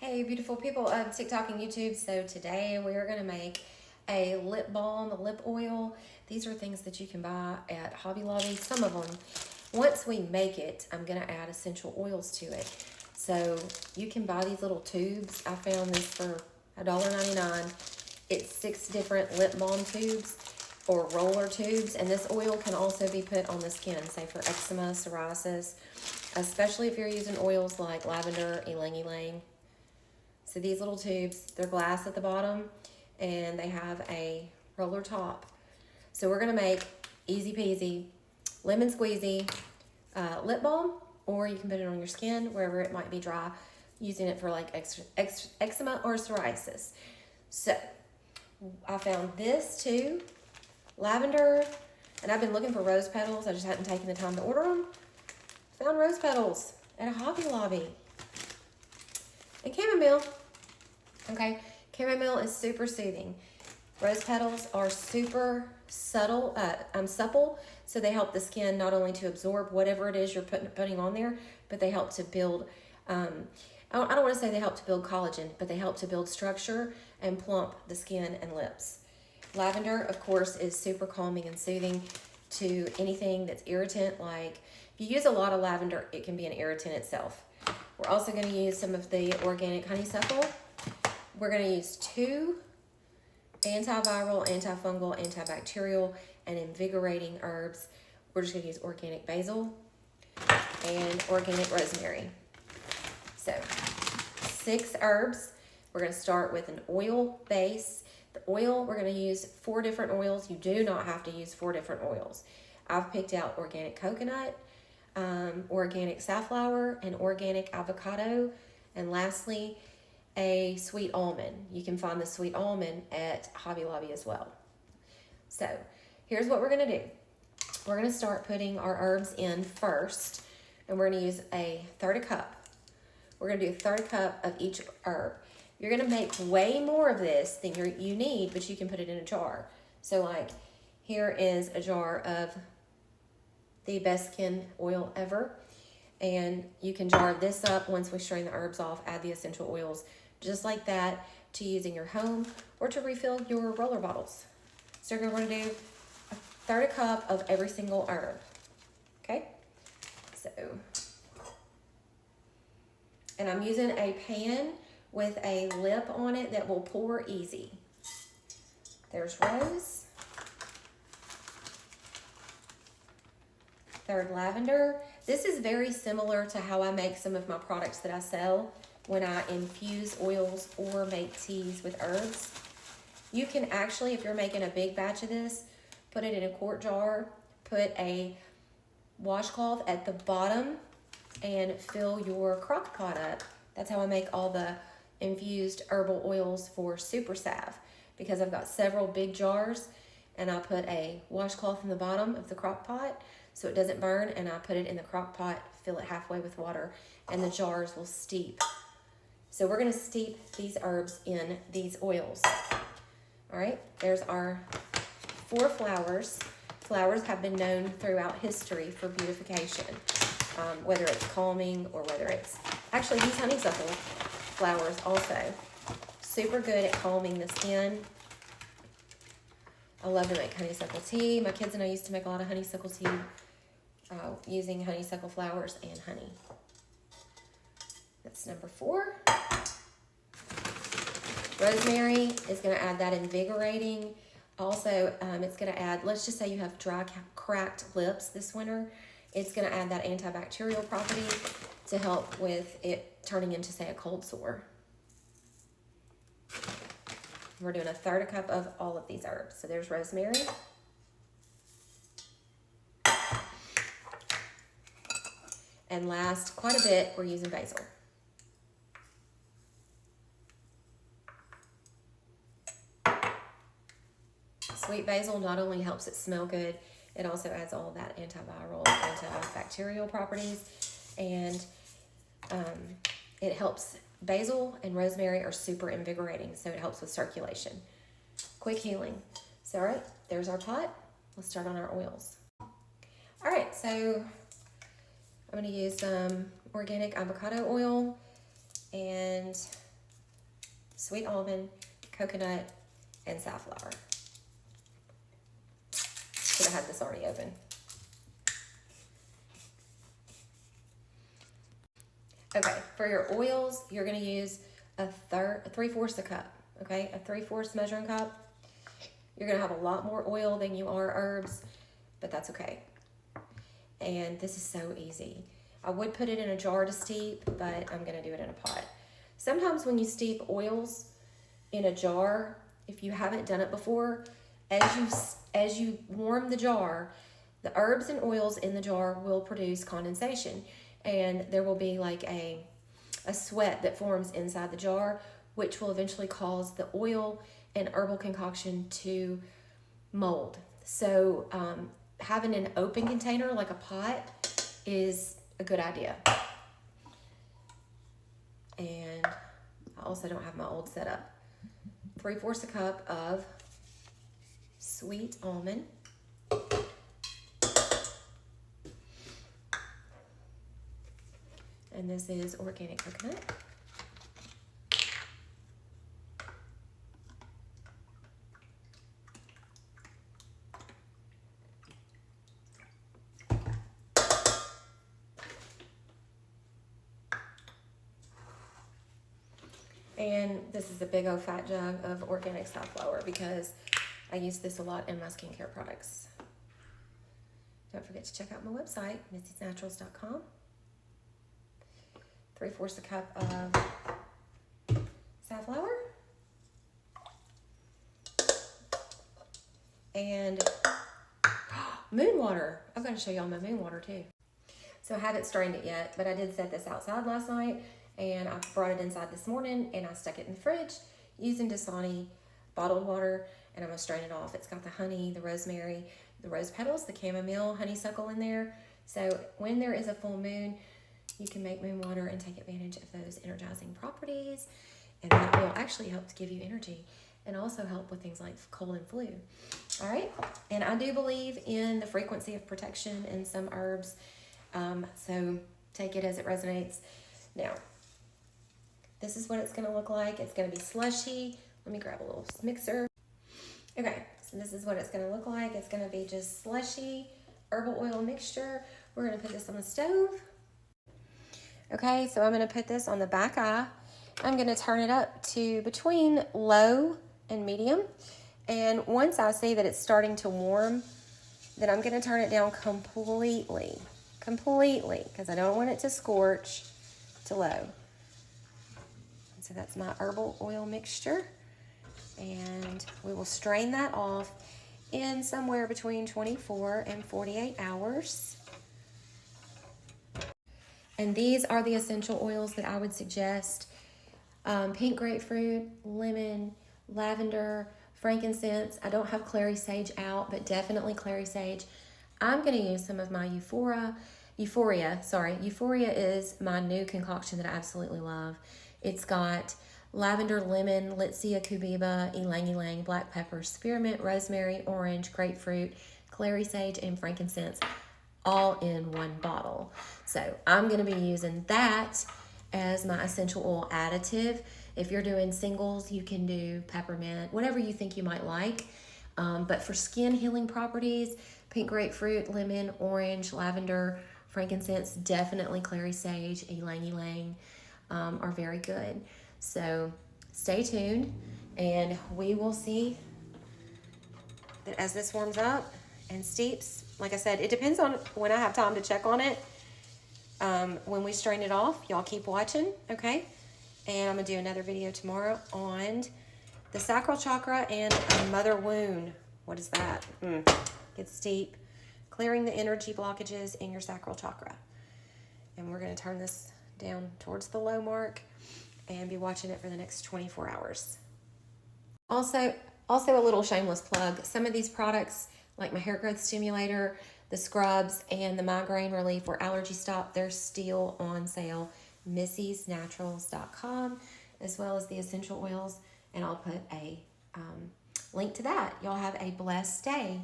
Hey, beautiful people of TikTok and YouTube. So today we are going to make a lip balm, a lip oil. These are things that you can buy at Hobby Lobby, some of them. Once we make it, I'm going to add essential oils to it. So you can buy these little tubes. I found this for $1.99. It's 6 different lip balm tubes or roller tubes. And this oil can also be put on the skin, say for eczema, psoriasis, especially if you're using oils like lavender, ylang ylang. So these little tubes, they're glass at the bottom and they have a roller top. So we're gonna make easy peasy, lemon squeezy lip balm, or you can put it on your skin wherever it might be dry, using it for like eczema or psoriasis. So I found this too, lavender, and I've been looking for rose petals. I just hadn't taken the time to order them. Found rose petals at a Hobby Lobby. And chamomile. Okay, chamomile is super soothing. Rose petals are super supple, so they help the skin not only to absorb whatever it is you're putting on there, but they help to build, I don't want to say they help to build collagen, but they help to build structure and plump the skin and lips. Lavender, of course, is super calming and soothing to anything that's irritant. Like if you use a lot of lavender, it can be an irritant itself. We're also going to use some of the organic honeysuckle. We're going to use 2 antiviral, antifungal, antibacterial, and invigorating herbs. We're just going to use organic basil and organic rosemary. So 6 herbs. We're going to start with an oil base. The oil, we're going to use 4 different oils. You do not have to use 4 different oils. I've picked out organic coconut, organic safflower, and organic avocado, and lastly a sweet almond. You can find the sweet almond at Hobby Lobby as well. So here's what we're going to do. We're going to start putting our herbs in first, and we're going to use a 1/3 cup. We're going to do a 1/3 cup of each herb. You're going to make way more of this than you need, but you can put it in a jar. So like here is a jar of the best skin oil ever, and you can jar this up once we strain the herbs off, add the essential oils just like that to use in your home or to refill your roller bottles. So you're going to do a 1/3 cup of every single herb. Okay, so, and I'm using a pan with a lip on it that will pour easy. There's rose, 1/3 lavender. This is very similar to how I make some of my products that I sell when I infuse oils or make teas with herbs. You can actually, if you're making a big batch of this, put it in a quart jar, put a washcloth at the bottom, and fill your crock pot up. That's how I make all the infused herbal oils for Super Salve, because I've got several big jars, and I put a washcloth in the bottom of the crock pot so it doesn't burn, and I put it in the crock pot, fill it halfway with water, and the jars will steep. So we're going to steep these herbs in these oils. All right, there's our 4 flowers. Flowers have been known throughout history for beautification, whether it's calming or whether it's, actually these honeysuckle flowers also, super good at calming the skin. I love to make honeysuckle tea. My kids and I used to make a lot of honeysuckle tea using honeysuckle flowers and honey. That's number 4. Rosemary is going to add that invigorating. Also, it's going to add, let's just say you have dry, cracked lips this winter. It's going to add that antibacterial property to help with it turning into, say, a cold sore. We're doing a 1/3 cup of all of these herbs. So there's rosemary. And last, quite a bit, we're using basil. Sweet basil not only helps it smell good, it also adds all of that antiviral, antibacterial properties, and it helps. Basil and rosemary are super invigorating, so it helps with circulation. Quick healing. So, all right, there's our pot. Let's start on our oils. All right, so I'm going to use some organic avocado oil, and sweet almond, coconut, and safflower. Should have had this already open. Okay, for your oils, you're going to use a 3/4 a cup. Okay, a 3/4 measuring cup. You're going to have a lot more oil than you are herbs, but that's okay. And this is so easy. I would put it in a jar to steep, but I'm going to do it in a pot. Sometimes when you steep oils in a jar, if you haven't done it before, as you warm the jar, the herbs and oils in the jar will produce condensation, and there will be like a sweat that forms inside the jar, which will eventually cause the oil and herbal concoction to mold. So having an open container like a pot is a good idea. And I also don't have my old setup. 3/4 a cup of sweet almond. And this is organic coconut. And this is a big old fat jug of organic safflower because I use this a lot in my skincare products. Don't forget to check out my website, missysnaturals.com. 3/4 a cup of safflower. And moon water. I've got to show y'all my moon water too. So I haven't strained it yet, but I did set this outside last night, and I brought it inside this morning, and I stuck it in the fridge using Dasani bottled water, and I'm gonna strain it off. It's got the honey, the rosemary, the rose petals, the chamomile, honeysuckle in there. So when there is a full moon, you can make moon water and take advantage of those energizing properties, and that will actually help to give you energy and also help with things like cold and flu. All right, and I do believe in the frequency of protection in some herbs, so take it as it resonates. Now, this is what it's going to look like. It's going to be slushy. Let me grab a little mixer. Okay, so this is what it's going to look like. It's going to be just slushy herbal oil mixture. We're going to put this on the stove. Okay, so I'm going to put this on the back eye. I'm going to turn it up to between low and medium. And once I see that it's starting to warm, then I'm going to turn it down completely, because I don't want it to scorch to low. So that's my herbal oil mixture, and we will strain that off in somewhere between 24 and 48 hours. And these are the essential oils that I would suggest. Pink grapefruit, lemon, lavender, frankincense. I don't have clary sage out, but definitely clary sage. I'm going to use some of my Euphoria. Euphoria is my new concoction that I absolutely love. It's got lavender, lemon, Litsea cubiba, ylang ylang, black pepper, spearmint, rosemary, orange, grapefruit, clary sage, and frankincense, all in one bottle. So I'm going to be using that as my essential oil additive. If you're doing singles, you can do peppermint, whatever you think you might like. But for skin healing properties, pink grapefruit, lemon, orange, lavender, frankincense, definitely clary sage, ylang ylang, are very good. So stay tuned, and we will see that as this warms up and steeps. Like I said, it depends on when I have time to check on it. When we strain it off, y'all keep watching, okay? And I'm gonna do another video tomorrow on the sacral chakra and a mother wound. What is that? Get steep, clearing the energy blockages in your sacral chakra. And we're gonna turn this down towards the low mark and be watching it for the next 24 hours. Also a little shameless plug. Some of these products, like my hair growth stimulator, the scrubs, and the migraine relief or allergy stop, they're still on sale. missysnaturals.com, as well as the essential oils, and I'll put a link to that. Y'all have a blessed day.